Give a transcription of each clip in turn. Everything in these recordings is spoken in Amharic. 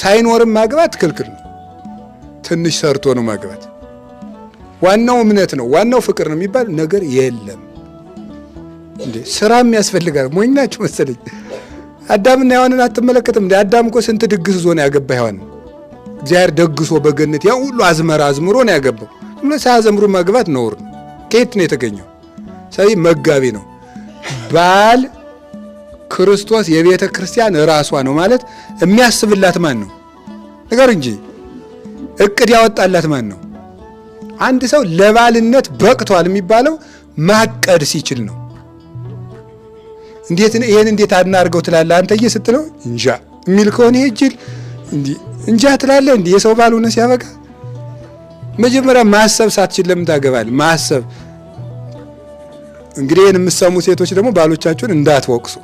ሳይኖርም ማግባት ክልክል ነው። ትንሽ ሰርቶ ነው ማግባት። ዋናው እምነት ነው፣ ዋናው ፍቅር ነው የሚባል ነገር የለም እንዴ። ስራም ያስፈልጋል። ሞኝናችሁ መሰለኝ። አዳምና ሔዋንን አትመለከትም እንዴ? አዳም እኮ ስንት ድግስ ዞ ነው ያገባ ሔዋን። እግዚአብሔር ደግሶ በገነት ያ ሁሉ አዝመራ አዝምሮ ነው ያገባው። ሳያዘምሩ ማግባት ነውር ነው። ከየት ነው የተገኘው? ስለዚህ መጋቢ ነው። ባል ክርስቶስ የቤተ ክርስቲያን ራሷ ነው ማለት የሚያስብላት ማን ነው? ነገር እንጂ እቅድ ያወጣላት ማን ነው? አንድ ሰው ለባልነት በቅቷል የሚባለው ማቀድ ሲችል ነው። እንዴት ይሄን እንዴት አናርገው ትላለህ አንተዬ ስትለው እንጃ የሚል ከሆነ ይሄ ጅል እንጃ ትላለህ እንዴ? የሰው ባል ሆነ ሲያበቃ መጀመሪያ ማሰብ ሳትችል ለምን ታገባለህ? ማሰብ እንግዲህ ይሄን የምትሰሙ ሴቶች ደግሞ ባሎቻችሁን እንዳትወቅሱ።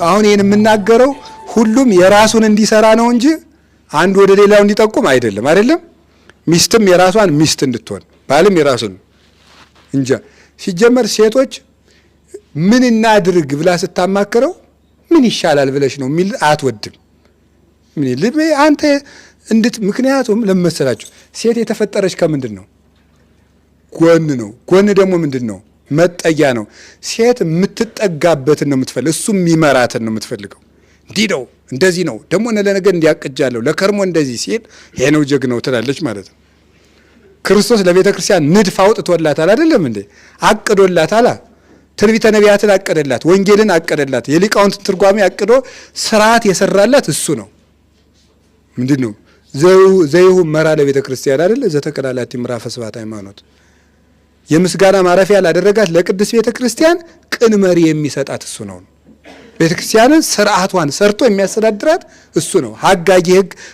አሁን ይሄን የምናገረው ሁሉም የራሱን እንዲሰራ ነው እንጂ አንድ ወደ ሌላው እንዲጠቁም አይደለም። አይደለም ሚስትም የራሷን ሚስት እንድትሆን ባልም የራሱን እንጃ። ሲጀመር ሴቶች ምን እናድርግ ብላ ስታማከረው ምን ይሻላል ብለሽ ነው የሚል አትወድም። ምን ልብ አንተ ምክንያቱም ለመሰላችሁ ሴት የተፈጠረች ከምንድን ነው? ጎን ነው። ጎን ደግሞ ምንድን ነው? መጠጊያ ነው። ሴት የምትጠጋበትን ነው የምትፈልገው፣ እሱ የሚመራትን ነው የምትፈልገው። እንዲህ ነው እንደዚህ ነው ደግሞ ለነገ እንዲያቅጃለሁ ለከርሞ እንደዚህ ሲል ይሄ ነው ጀግናው ትላለች ማለት ነው። ክርስቶስ ለቤተ ክርስቲያን ንድፍ አውጥቶላታል አይደለም እንዴ? አቅዶላታል። ትንቢተ ነቢያትን አቀደላት፣ ወንጌልን አቀደላት፣ የሊቃውንት ትርጓሜ አቅዶ ስርዓት የሰራላት እሱ ነው። ምንድን ነው ዘይሁ መራ ለቤተ ክርስቲያን አይደለ? ዘተከላላቲ ምዕራፈ ስብሐት ሃይማኖት የምስጋና ማረፊያ ላደረጋት ለቅድስት ቤተ ክርስቲያን ቅን መሪ የሚሰጣት እሱ ነው። ቤተ ክርስቲያንን ስርዓቷን ሰርቶ የሚያስተዳድራት እሱ ነው። ሀጋጊ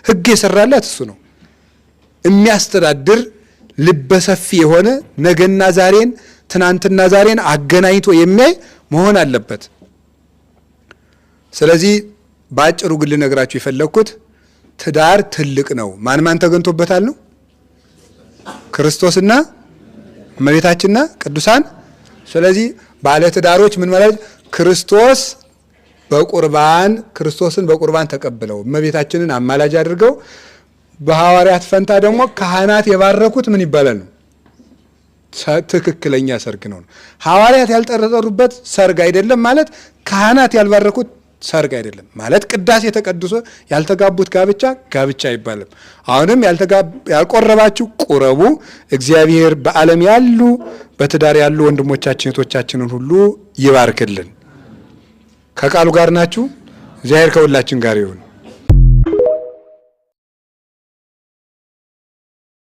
ህግ የሰራላት እሱ ነው። የሚያስተዳድር ልበሰፊ የሆነ ነገና ዛሬን ትናንትና ዛሬን አገናኝቶ የሚያይ መሆን አለበት። ስለዚህ በአጭሩ ግን ልነግራችሁ የፈለግኩት ትዳር ትልቅ ነው። ማን ተገንቶበታል ነው? ክርስቶስና እመቤታችንና ቅዱሳን። ስለዚህ ባለ ትዳሮች ምን ማለት ክርስቶስን በቁርባን ተቀብለው እመቤታችንን አማላጅ አድርገው በሐዋርያት ፈንታ ደግሞ ካህናት የባረኩት ምን ይባላል ነው? ትክክለኛ ሰርግ ነው። ሐዋርያት ያልጠረጠሩበት ሰርግ አይደለም ማለት ካህናት ያልባረኩት ሰርግ አይደለም ማለት። ቅዳሴ ተቀድሶ ያልተጋቡት ጋብቻ አይባልም። አሁንም ያልቆረባችሁ ቁረቡ። እግዚአብሔር በዓለም ያሉ በትዳር ያሉ ወንድሞቻችን እህቶቻችንን ሁሉ ይባርክልን። ከቃሉ ጋር ናችሁ። እግዚአብሔር ከሁላችን ጋር ይሁን።